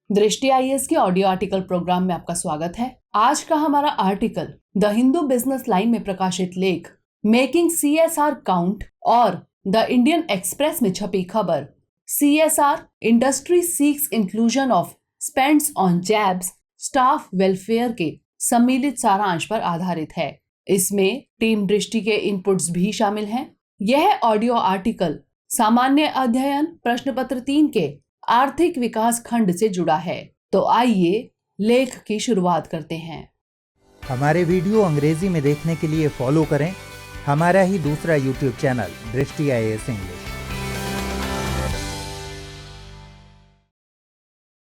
दृष्टि आईएएस के audio article programme में आपका स्वागत है। आज का हमारा article the Hindu Business Line में प्रकाशित लेख मेकिंग सीएसआर काउंट और द इंडियन एक्सप्रेस में छपी खबर CSR industry seeks inclusion of spends on jabs staff welfare के सम्मिलित सारांश पर आधारित है। इसमें टीम दृष्टि के इनपुट्स भी शामिल हैं। यह ऑडियो आर्टिकल सामान्य अध्ययन प्रश्न पत्र 3 के आर्थिक विकास खंड से जुड़ा है। तो आइए लेख की शुरुआत करते हैं। हमारे वीडियो अंग्रेजी में देखने के लिए फॉलो करें हमारा ही दूसरा यूट्यूब चैनल दृष्टि आईएएस इंग्लिश।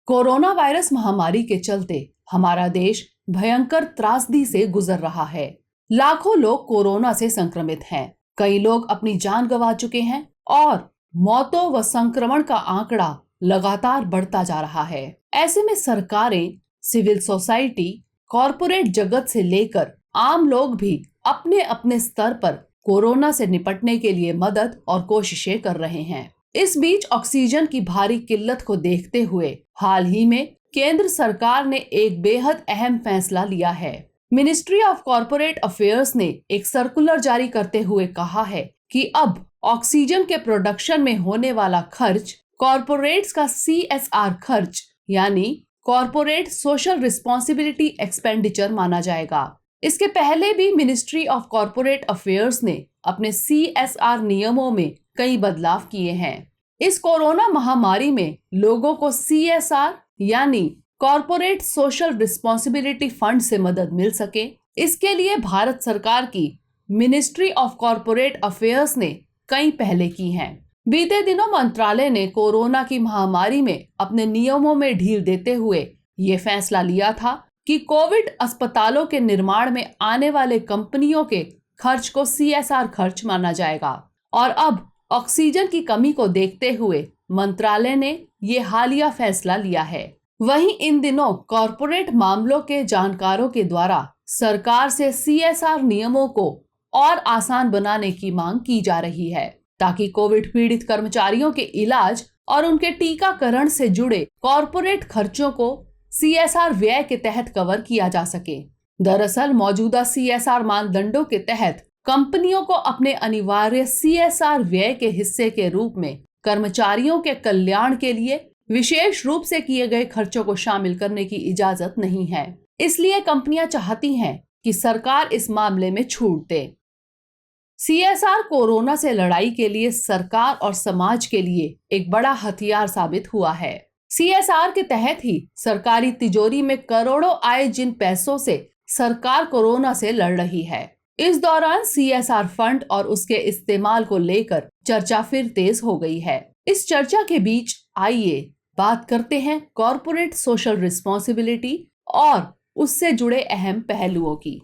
कोरोना वायरस महामारी के चलते हमारा देश भयंकर त्रासदी से गुजर रहा है। लाखों लोग कोरोना से संक्रमित हैं। कई लोग अपनी जान गंवा चुके हैं और मौतों व संक्रमण का आंकड़ा लगातार बढ़ता जा रहा है। ऐसे में सरकारें, सिविल सोसाइटी, कॉरपोरेट जगत से लेकर आम लोग भी अपने अपने स्तर पर कोरोना से निपटने के लिए मदद और कोशिशें कर रहे हैं। इस बीच ऑक्सीजन की भारी किल्लत को देखते हुए हाल ही में केंद्र सरकार ने एक बेहद अहम फैसला लिया है। मिनिस्ट्री ऑफ कॉरपोरेट अफेयर्स ने एक सर्कुलर जारी करते हुए कहा है कि अब ऑक्सीजन के प्रोडक्शन में होने वाला खर्च कॉरपोरेट्स का सीएसआर खर्च यानी कॉरपोरेट सोशल रिस्पॉन्सिबिलिटी एक्सपेंडिचर माना जाएगा। इसके पहले भी मिनिस्ट्री ऑफ कॉरपोरेट अफेयर्स ने अपने सीएसआर नियमों में कई बदलाव किए हैं। इस कोरोना महामारी में लोगों को सीएसआर यानी कॉरपोरेट सोशल रिस्पॉन्सिबिलिटी फंड से मदद मिल सके, इसके लिए भारत सरकार की मिनिस्ट्री ऑफ कॉरपोरेट अफेयर्स ने कई पहले की हैं। बीते दिनों मंत्रालय ने कोरोना की महामारी में अपने नियमों में ढील देते हुए ये फैसला लिया था कि कोविड अस्पतालों के निर्माण में आने वाले कंपनियों के खर्च को सीएसआर खर्च माना जाएगा। और अब ऑक्सीजन की कमी को देखते हुए मंत्रालय ने ये हालिया फैसला लिया है। वहीं इन दिनों कॉरपोरेट मामलों के जानकारों के द्वारा सरकार से सीएसआर नियमों को और आसान बनाने की मांग की जा रही है ताकि कोविड पीड़ित कर्मचारियों के इलाज और उनके टीकाकरण से जुड़े कॉरपोरेट खर्चों को सीएसआर व्यय के तहत कवर किया जा सके। दरअसल मौजूदा सीएसआर मानदंडों के तहत कंपनियों को अपने अनिवार्य सीएसआर व्यय के हिस्से के रूप में कर्मचारियों के कल्याण के लिए विशेष रूप से किए गए खर्चों को शामिल करने की इजाजत नहीं है। इसलिए कंपनियां चाहती हैं कि सरकार इस मामले में छूट दे। सीएसआर कोरोना से लड़ाई के लिए सरकार और समाज के लिए एक बड़ा हथियार साबित हुआ है। सीएसआर के तहत ही सरकारी तिजोरी में करोड़ों आए जिन पैसों से सरकार कोरोना से लड़ रही है। इस दौरान सीएसआर फंड और उसके इस्तेमाल को लेकर चर्चा फिर तेज हो गई है। इस चर्चा के बीच आइए बात करते हैं कॉरपोरेट सोशल रिस्पॉन्सिबिलिटी और उससे जुड़े अहम पहलुओं की।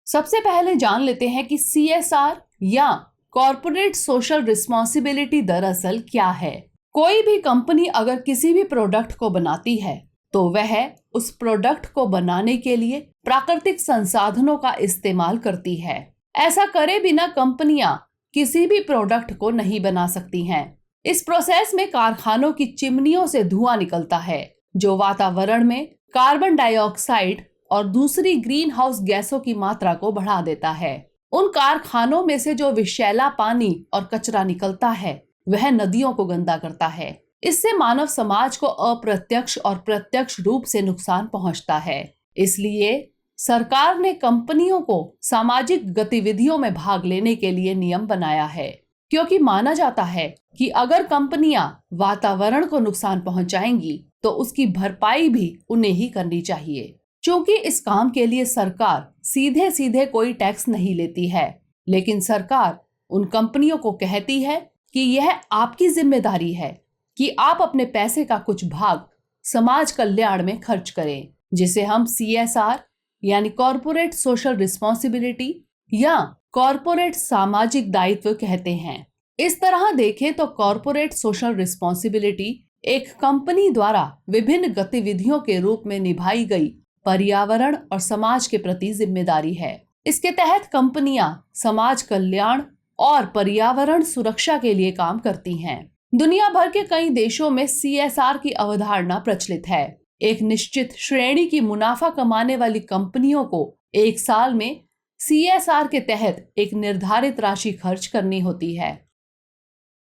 सबसे पहले जान लेते हैं कि सीएसआर या कॉरपोरेट सोशल रिस्पॉन्सिबिलिटी दरअसल क्या है। कोई भी कंपनी अगर किसी भी प्रोडक्ट को बनाती है तो वह उस प्रोडक्ट को बनाने के लिए प्राकृतिक संसाधनों का इस्तेमाल करती है। ऐसा करे बिना कंपनियां किसी भी प्रोडक्ट को नहीं बना सकती हैं। इस प्रोसेस में कारखानों की चिमनियों से धुआं निकलता है जो वातावरण में कार्बन डाइऑक्साइड और दूसरी ग्रीन हाउस गैसों की मात्रा को बढ़ा देता है। उन कारखानों में से जो विषैला पानी और कचरा निकलता है वह नदियों को गंदा करता है। इससे मानव समाज को अप्रत्यक्ष और प्रत्यक्ष रूप से नुकसान पहुंचता है। इसलिए सरकार ने कंपनियों को सामाजिक गतिविधियों में भाग लेने के लिए नियम बनाया है, क्योंकि माना जाता है कि अगर कंपनियां वातावरण को नुकसान पहुंचाएंगी तो उसकी भरपाई भी उन्हें ही करनी चाहिए। चूंकि इस काम के लिए सरकार सीधे सीधे कोई टैक्स नहीं लेती है, लेकिन सरकार उन कंपनियों को कहती है कि यह आपकी जिम्मेदारी है कि आप अपने पैसे का कुछ भाग समाज कल्याण में खर्च करें, जिसे हम सीएसआर यानी कॉरपोरेट सोशल रिस्पॉन्सिबिलिटी या कॉरपोरेट सामाजिक दायित्व कहते हैं। इस तरह देखें तो कॉरपोरेट सोशल रिस्पॉन्सिबिलिटी एक कंपनी द्वारा विभिन्न गतिविधियों के रूप में निभाई गई पर्यावरण और समाज के प्रति जिम्मेदारी है। इसके तहत कंपनियां समाज कल्याण और पर्यावरण सुरक्षा के लिए काम करती हैं। दुनिया भर के कई देशों में CSR की अवधारणा प्रचलित है। एक निश्चित श्रेणी की मुनाफा कमाने वाली कंपनियों को एक साल में CSR के तहत एक निर्धारित राशि खर्च करनी होती है।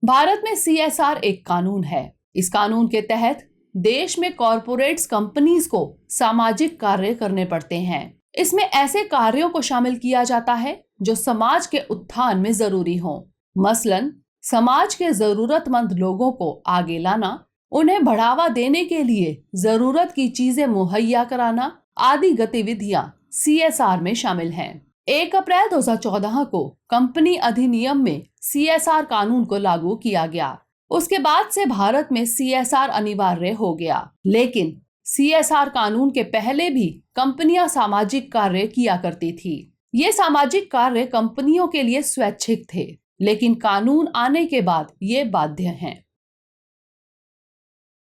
भारत में CSR एक कानून है। इस कानून के तहत देश में कॉरपोरेट्स कंपनीज को सामाजिक कार्य करने पड़ते हैं। इसमें ऐसे कार्यों को शामिल किया जाता है जो समाज के उत्थान में जरूरी हो। मसलन समाज के जरूरतमंद लोगों को आगे लाना, उन्हें बढ़ावा देने के लिए जरूरत की चीजें मुहैया कराना आदि गतिविधियां CSR में शामिल हैं। 1 अप्रैल 2014 को कंपनी अधिनियम में CSR कानून को लागू किया गया। उसके बाद से भारत में CSR अनिवार्य हो गया, लेकिन CSR कानून के पहले भी कंपनियां सामाजिक कार्य किया करती थी। ये सामाजिक कार्य कंपनियों के लिए स्वैच्छिक थे, लेकिन कानून आने के बाद ये बाध्य हैं।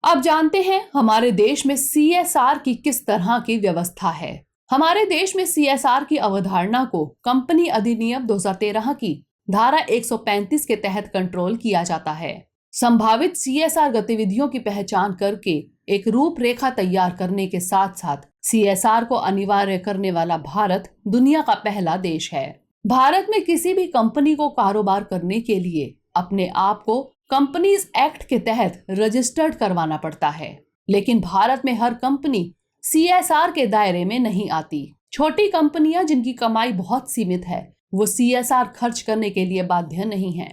अब जानते हैं हमारे देश में CSR की किस तरह की व्यवस्था है। हमारे देश में CSR की अवधारणा को कंपनी अधिनियम 2013 की धारा 135 के तहत कंट्रोल किया जाता है। संभावित CSR गतिविधियों की पहचान करके एक रूपरेखा तैयार करने के साथ साथ CSR को अनिवार्य करने वाला भारत दुनिया का पहला देश है। भारत में किसी भी कंपनी को कारोबार करने के लिए अपने आप को कंपनीज एक्ट के तहत रजिस्टर्ड करवाना पड़ता है, लेकिन भारत में हर कंपनी CSR के दायरे में नहीं आती। छोटी कंपनियां जिनकी कमाई बहुत सीमित है, वो CSR खर्च करने के लिए बाध्य नहीं है।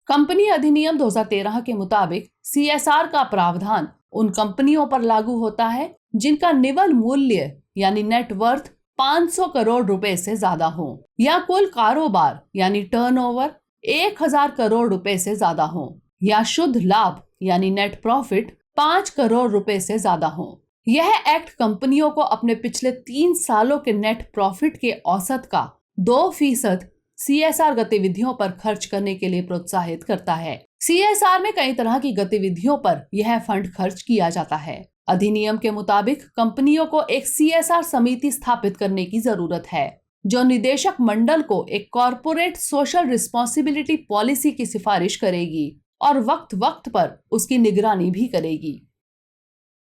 कंपनी अधिनियम 2013 के मुताबिक CSR का प्रावधान उन कंपनियों पर लागू होता है जिनका निवल मूल्य यानी नेटवर्थ 500 करोड़ रुपए से ज्यादा हो, या कुल कारोबार यानी टर्नओवर 1000 करोड़ रुपए से ज्यादा हो, या शुद्ध लाभ यानी नेट प्रॉफिट 5 करोड़ रुपए से ज्यादा हो। यह एक्ट कंपनियों को अपने पिछले 3 सालों के नेट प्रॉफिट के औसत का 2% CSR गतिविधियों पर खर्च करने के लिए प्रोत्साहित करता है। CSR में कई तरह की गतिविधियों पर यह फंड खर्च किया जाता है। अधिनियम के मुताबिक कंपनियों को एक CSR समिति स्थापित करने की जरूरत है, जो निदेशक मंडल को एक कॉर्पोरेट सोशल रिस्पॉन्सिबिलिटी पॉलिसी की सिफारिश करेगी और वक्त वक्त पर उसकी निगरानी भी करेगी।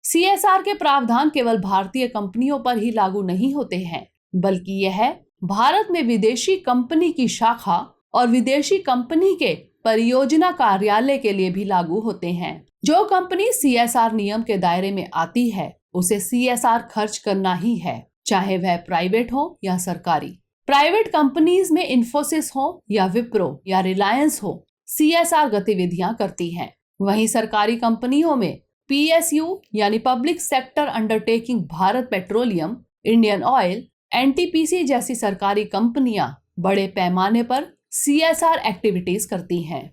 CSR के प्रावधान केवल भारतीय कंपनियों पर ही लागू नहीं होते हैं, बल्कि यह भारत में विदेशी कंपनी की शाखा और विदेशी कंपनी के परियोजना कार्यालय के लिए भी लागू होते हैं। जो कंपनी CSR नियम के दायरे में आती है, उसे CSR खर्च करना ही है, चाहे वह प्राइवेट हो या सरकारी। प्राइवेट कंपनीज में इन्फोसिस हो या विप्रो या रिलायंस हो, CSR गतिविधियां करती हैं। वहीं सरकारी कंपनियों में PSU यानी public sector undertaking Bharat petroleum, Indian oil, NTPC जैसी सरकारी कंपनियां बड़े पैमाने पर CSR एक्टिविटीज करती हैं।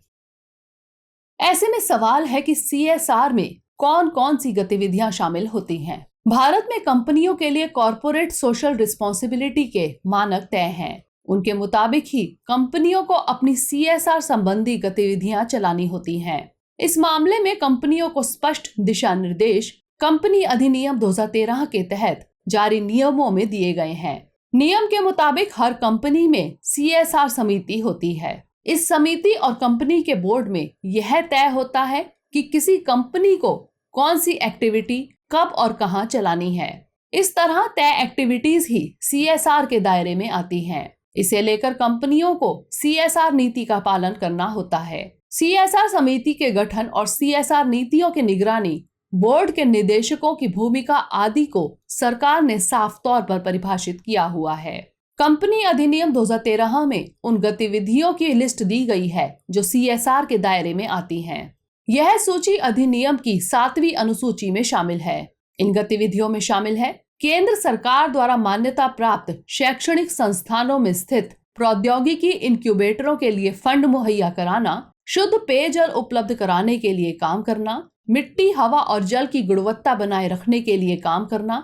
ऐसे में सवाल है कि CSR में कौन कौन सी गतिविधियां शामिल होती हैं। भारत में कंपनियों के लिए कॉर्पोरेट सोशल रिस्पॉन्सिबिलिटी के मानक तय हैं। उनके मुताबिक ही कंपनियों को अपनी CSR संबंधी गतिविधियां चलानी होती हैं। इस मामले में कंपनियों को स्पष्ट दिशा निर्देश कंपनी अधिनियम 2013 के तहत जारी नियमों में दिए गए हैं। नियम के मुताबिक हर कंपनी में CSR समिति होती है। इस समिति और कंपनी के बोर्ड में यह तय होता है कि किसी कंपनी को कौन सी एक्टिविटी कब और कहां चलानी है। इस तरह तय एक्टिविटीज ही CSR के दायरे में आती हैं। इसे लेकर कंपनियों को CSR नीति का पालन करना होता है। CSR समिति के गठन और CSR नीतियों की निगरानी, बोर्ड के निदेशकों की भूमिका आदि को सरकार ने साफ तौर पर परिभाषित किया हुआ है। कंपनी अधिनियम 2013 में उन गतिविधियों की लिस्ट दी गई है जो CSR के दायरे में आती हैं। यह सूची अधिनियम की 7वीं अनुसूची में शामिल है। इन गतिविधियों में शामिल है केंद्र सरकार द्वारा मान्यता प्राप्त शैक्षणिक संस्थानों में स्थित प्रौद्योगिकी इंक्यूबेटरों के लिए फंड मुहैया कराना, शुद्ध पेयजल उपलब्ध कराने के लिए काम करना, मिट्टी, हवा और जल की गुणवत्ता बनाए रखने के लिए काम करना,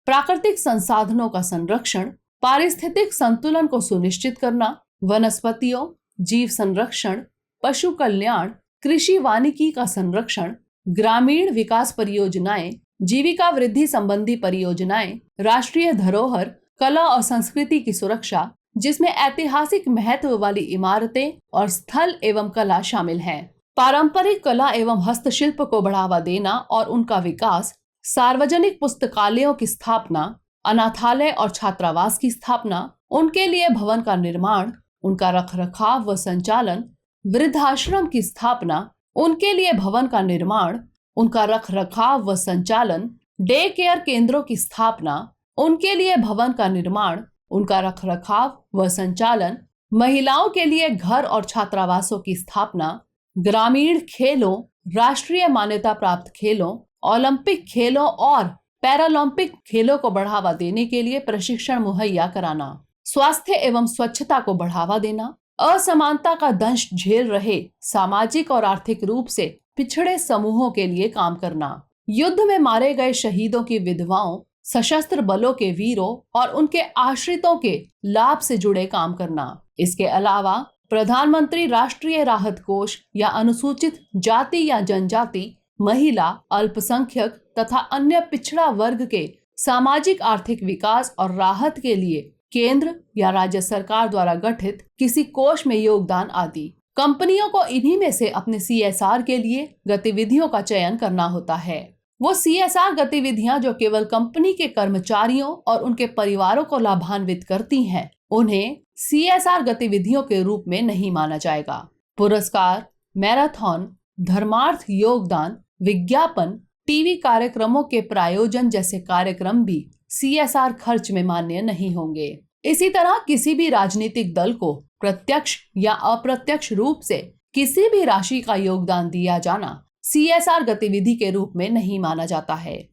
प्राकृतिक संसाधनों का संरक्षण, पारिस्थितिक संतुलन को सुनिश्चित करना, वनस्पतियों, जीव संरक्षण, पशु कल्याण, कृषि वानिकी का संरक्षण, ग्रामीण विकास परियोजनाएं, जीविका वृद्धि संबंधी परियोजनाएं, राष्ट्रीय धरोहर, कला और संस्कृति की सुरक्षा, जिसमें ऐतिहासिक महत्व वाली इमारतें और स्थल एवं कला शामिल हैं, पारंपरिक कला एवं हस्तशिल्प को बढ़ावा देना और उनका विकास, सार्वजनिक पुस्तकालयों की स्थापना, अनाथालय और छात्रावास की स्थापना, उनके लिए भवन का निर्माण, उनका रखरखाव व संचालन, वृद्धाश्रम की स्थापना, उनके लिए भवन का निर्माण, उनका रखरखाव व संचालन, डे केयर केंद्रों की स्थापना, उनके लिए भवन का निर्माण, उनका रखरखाव व संचालन, महिलाओं के लिए घर और छात्रावासों की स्थापना, ग्रामीण खेलों, राष्ट्रीय मान्यता प्राप्त खेलों, ओलंपिक खेलों और पैरालंपिक खेलों को बढ़ावा देने के लिए प्रशिक्षण मुहैया कराना, स्वास्थ्य एवं स्वच्छता को बढ़ावा देना, असमानता का दंश झेल रहे सामाजिक और आर्थिक रूप से पिछड़े समूहों के लिए काम करना, युद्ध में मारे गए शहीदों की विधवाओं, सशस्त्र बलों के वीरों और उनके आश्रितों के लाभ से जुड़े काम करना। इसके अलावा प्रधानमंत्री राष्ट्रीय राहत कोष या अनुसूचित जाति या जनजाति, महिला, अल्पसंख्यक तथा अन्य पिछड़ा वर्ग के सामाजिक आर्थिक विकास और राहत के लिए केंद्र या राज्य सरकार द्वारा गठित किसी कोष में योगदान आदि। कंपनियों को इन्हीं में से अपने CSR के लिए गतिविधियों का चयन करना होता है। वो CSR गतिविधियां जो केवल कंपनी के कर्मचारियों और उनके परिवारों को लाभान्वित करती हैं, उन्हें CSR गतिविधियों के रूप में नहीं माना जाएगा। पुरस्कार, मैराथन, धर्मार्थ योगदान, विज्ञापन, टीवी कार्यक्रमों के प्रायोजन जैसे कार्यक्रम भी CSR खर्च में मान्य नहीं होंगे। इसी तरह किसी भी राजनीतिक दल को प्रत्यक्ष या अप्रत्यक्ष रूप से किसी भी राशि का योगदान दिया जाना CSR गतिविधि के रूप में नहीं माना जाता है।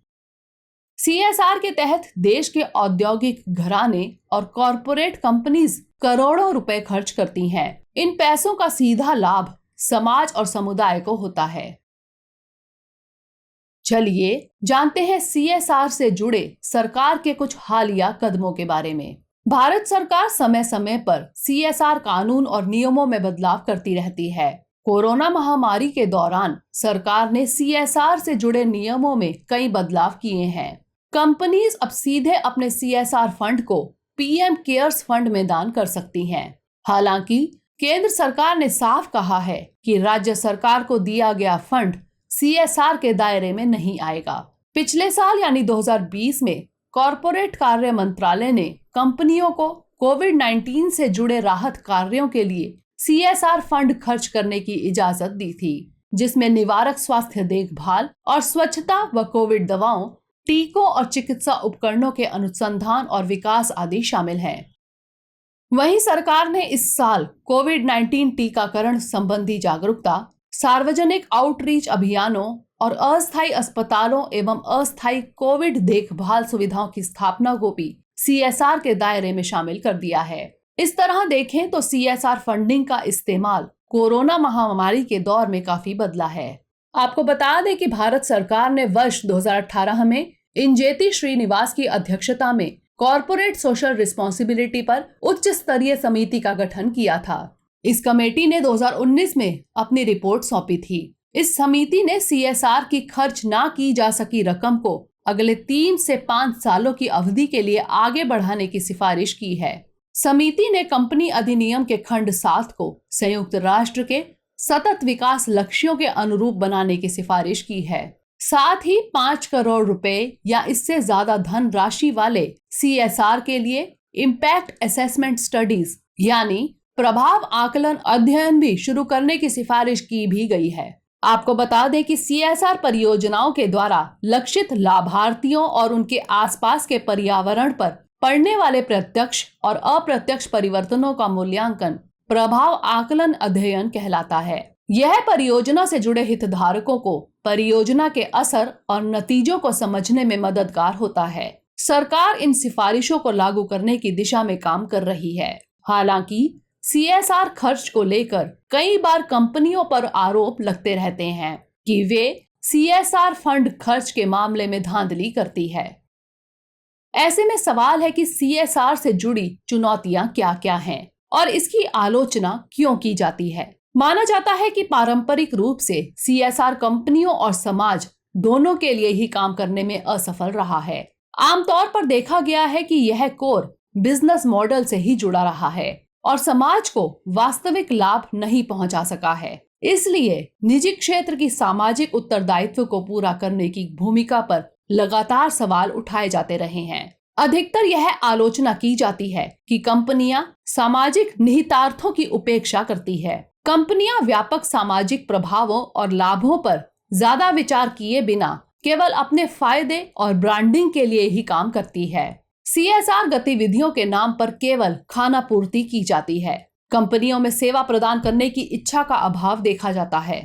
CSR के तहत देश के औद्योगिक घराने और कॉरपोरेट कंपनीज करोड़ों रुपए खर्च करती हैं। इन पैसों का सीधा लाभ समाज और समुदाय को होता है। चलिए जानते हैं CSR से जुड़े सरकार के कुछ हालिया कदमों के बारे में। भारत सरकार समय समय पर CSR कानून और नियमों में बदलाव करती रहती है। कोरोना महामारी के दौरान सरकार ने CSR से जुड़े नियमों में कई बदलाव किए हैं। कंपनीज अब सीधे अपने CSR फंड को PM केयर्स फंड में दान कर सकती हैं। हालांकि केंद्र सरकार ने साफ कहा है कि राज्य सरकार को दिया गया फंड CSR के दायरे में नहीं आएगा। पिछले साल यानी 2020 में कॉरपोरेट कार्य मंत्रालय ने कंपनियों को कोविड-19 से जुड़े राहत कार्यों के लिए CSR फंड खर्च करने की इजाजत दी थी, जिसमें निवारक स्वास्थ्य देखभाल और स्वच्छता व कोविड दवाओं, टीकों और चिकित्सा उपकरणों के अनुसंधान और विकास आदि शामिल हैं। वहीं सरकार ने इस साल कोविड-19 टीकाकरण संबंधी जागरूकता, सार्वजनिक आउटरीच अभियानों और अस्थायी अस्पतालों एवं अस्थायी कोविड देखभाल सुविधाओं की स्थापना को भी CSR के दायरे में शामिल कर दिया है। इस तरह देखें तो CSR फंडिंग का इस्तेमाल कोरोना महामारी के दौर में काफी बदला है। आपको बता दें कि भारत सरकार ने वर्ष 2018 में इंजेती श्रीनिवास की अध्यक्षता में कॉरपोरेट सोशल रिस्पॉन्सिबिलिटी पर उच्च स्तरीय समिति का गठन किया था। इस कमेटी ने 2019 में अपनी रिपोर्ट सौंपी थी। इस समिति ने CSR की खर्च ना की जा सकी रकम को अगले 3 से 5 सालों की अवधि के लिए आगे बढ़ाने की सिफारिश की है। समिति ने कंपनी अधिनियम के खंड 7 को संयुक्त राष्ट्र के सतत विकास लक्ष्यों के अनुरूप बनाने की सिफारिश की है। साथ ही 5 करोड़ रुपए या इससे ज्यादा धन राशि वाले CSR के लिए इम्पैक्ट असेसमेंट स्टडीज यानी प्रभाव आकलन अध्ययन भी शुरू करने की सिफारिश की भी गई है। आपको बता दें कि CSR परियोजनाओं के द्वारा लक्षित लाभार्थियों और उनके आसपास के पर्यावरण पर पड़ने वाले प्रत्यक्ष और अप्रत्यक्ष परिवर्तनों का मूल्यांकन प्रभाव आकलन अध्ययन कहलाता है। यह परियोजना से जुड़े हितधारकों को परियोजना के असर और नतीजों को समझने में मददगार होता है। सरकार इन सिफारिशों को लागू करने की दिशा में काम कर रही है। हालांकि CSR खर्च को लेकर कई बार कंपनियों पर आरोप लगते रहते हैं कि वे CSR फंड खर्च के मामले में धांधली करती है। ऐसे में सवाल है कि CSR से जुड़ी चुनौतियां क्या-क्या हैं और इसकी आलोचना क्यों की जाती है। माना जाता है कि पारंपरिक रूप से CSR कंपनियों और समाज दोनों के लिए ही काम करने में असफल रहा है। आमतौर पर देखा गया है कि यह कोर बिजनेस मॉडल से ही जुड़ा रहा है और समाज को वास्तविक लाभ नहीं पहुंचा सका है। इसलिए निजी क्षेत्र की सामाजिक उत्तरदायित्व को पूरा करने की भूमिका पर लगातार सवाल उठाए जाते रहे हैं। अधिकतर यह आलोचना की जाती है कि कंपनियां सामाजिक निहितार्थों की उपेक्षा करती है। कंपनियां व्यापक सामाजिक प्रभावों और लाभों पर ज्यादा विचार किए बिना केवल अपने फायदे और ब्रांडिंग के लिए ही काम करती है। CSR गतिविधियों के नाम पर केवल खाना पूर्ति की जाती है। कंपनियों में सेवा प्रदान करने की इच्छा का अभाव देखा जाता है।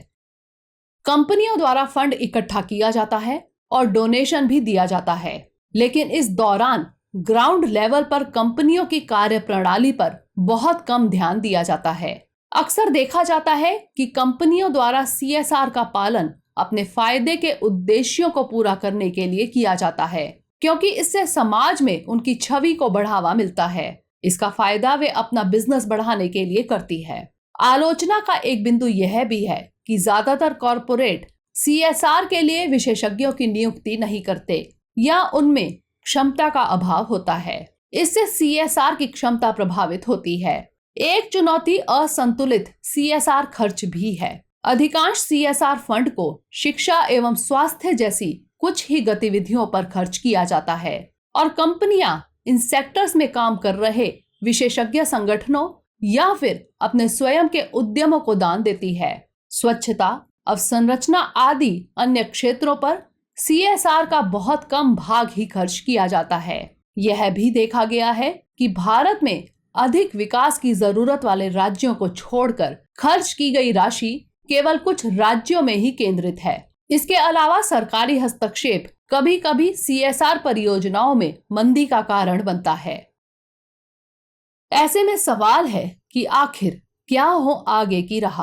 कंपनियों द्वारा फंड इकट्ठा किया जाता है और डोनेशन भी दिया जाता है, लेकिन इस दौरान ग्राउंड लेवल पर कंपनियों की कार्यप्रणाली पर बहुत कम ध्यान दिया जाता है। अक्सर देखा जाता है कि कंपनियों द्वारा CSR का पालन अपने फायदे के उद्देश्यों को पूरा करने के लिए किया जाता है, क्योंकि इससे समाज में उनकी छवि को बढ़ावा मिलता है। इसका फायदा वे अपना बिजनेस बढ़ाने के लिए करती है। आलोचना का एक बिंदु यह भी है कि ज्यादातर कॉरपोरेट CSR के लिए विशेषज्ञों की नियुक्ति नहीं करते या उनमें क्षमता का अभाव होता है। इससे CSR की क्षमता प्रभावित होती है। एक चुनौती असंतुलित CSR खर्च भी है। अधिकांश CSR फंड को शिक्षा एवं स्वास्थ्य जैसी कुछ ही गतिविधियों पर खर्च किया जाता है और कंपनियां इन सेक्टर्स में काम कर रहे विशेषज्ञ संगठनों या फिर अपने स्वयं के उद्यमों को दान देती है। स्वच्छता, अवसंरचना आदि अन्य क्षेत्रों पर CSR का बहुत कम भाग ही खर्च किया जाता है। यह भी देखा गया है कि भारत में अधिक विकास की जरूरत वाले राज्यों को छोड़कर खर्च की गई राशि केवल कुछ राज्यों में ही केंद्रित है। इसके अलावा सरकारी हस्तक्षेप कभी कभी CSR परियोजनाओं में मंदी का कारण बनता है। ऐसे में सवाल है कि आखिर क्या हो आगे की राह।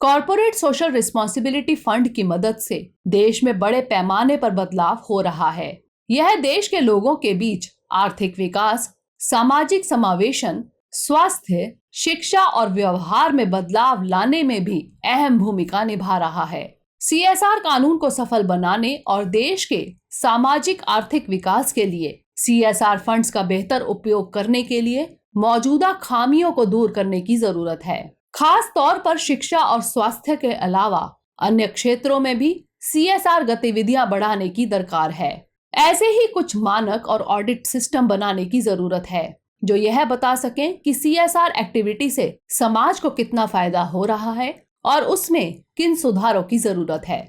कॉरपोरेट सोशल रिस्पॉन्सिबिलिटी फंड की मदद से देश में बड़े पैमाने पर बदलाव हो रहा है। यह देश के लोगों के बीच आर्थिक विकास, सामाजिक समावेशन, स्वास्थ्य, शिक्षा और व्यवहार में बदलाव लाने में भी अहम भूमिका निभा रहा है। CSR कानून को सफल बनाने और देश के सामाजिक आर्थिक विकास के लिए CSR फंड्स का बेहतर उपयोग करने के लिए मौजूदा खामियों को दूर करने की जरूरत है। खास तौर पर शिक्षा और स्वास्थ्य के अलावा अन्य क्षेत्रों में भी CSR गतिविधियां बढ़ाने की दरकार है। ऐसे ही कुछ मानक और ऑडिट सिस्टम बनाने की जरूरत है जो यह बता सकें कि CSR एक्टिविटी से समाज को कितना फायदा हो रहा है और उसमें किन सुधारों की जरूरत है।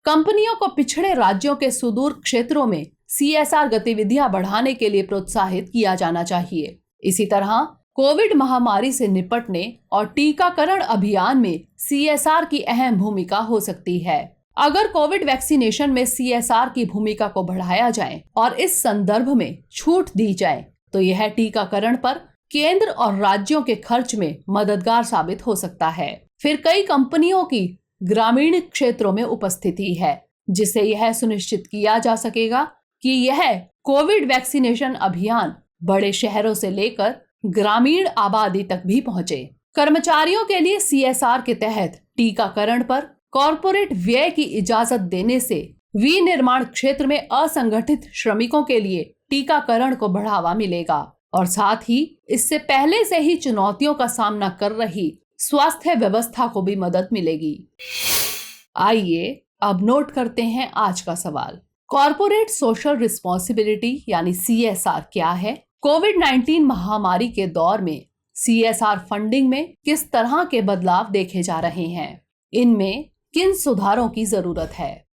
कंपनियों को पिछड़े राज्यों के सुदूर क्षेत्रों में CSR गतिविधियां बढ़ाने के लिए प्रोत्साहित किया जाना चाहिए। इसी तरह कोविड महामारी से निपटने और टीकाकरण अभियान में CSR की अहम भूमिका हो सकती है। अगर कोविड वैक्सीनेशन में CSR की भूमिका को बढ़ाया जाए और इस संदर्भ में छूट दी जाए तो यह टीकाकरण पर केंद्र और राज्यों के खर्च में मददगार साबित हो सकता है। फिर कई कंपनियों की ग्रामीण क्षेत्रों में उपस्थिति है, जिससे यह सुनिश्चित किया जा सकेगा कि यह कोविड वैक्सीनेशन अभियान बड़े शहरों से लेकर ग्रामीण आबादी तक भी पहुंचे। कर्मचारियों के लिए CSR के तहत टीकाकरण पर कॉरपोरेट व्यय की इजाजत देने से विनिर्माण क्षेत्र में असंगठित श्रमिकों के लिए टीकाकरण को बढ़ावा मिलेगा और साथ ही इससे पहले से ही चुनौतियों का सामना कर रही स्वास्थ्य व्यवस्था को भी मदद मिलेगी। आइए अब नोट करते हैं आज का सवाल। कॉरपोरेट सोशल रिस्पॉन्सिबिलिटी यानी CSR क्या है? कोविड-19 महामारी के दौर में CSR फंडिंग में किस तरह के बदलाव देखे जा रहे हैं? इनमें किन सुधारों की जरूरत है?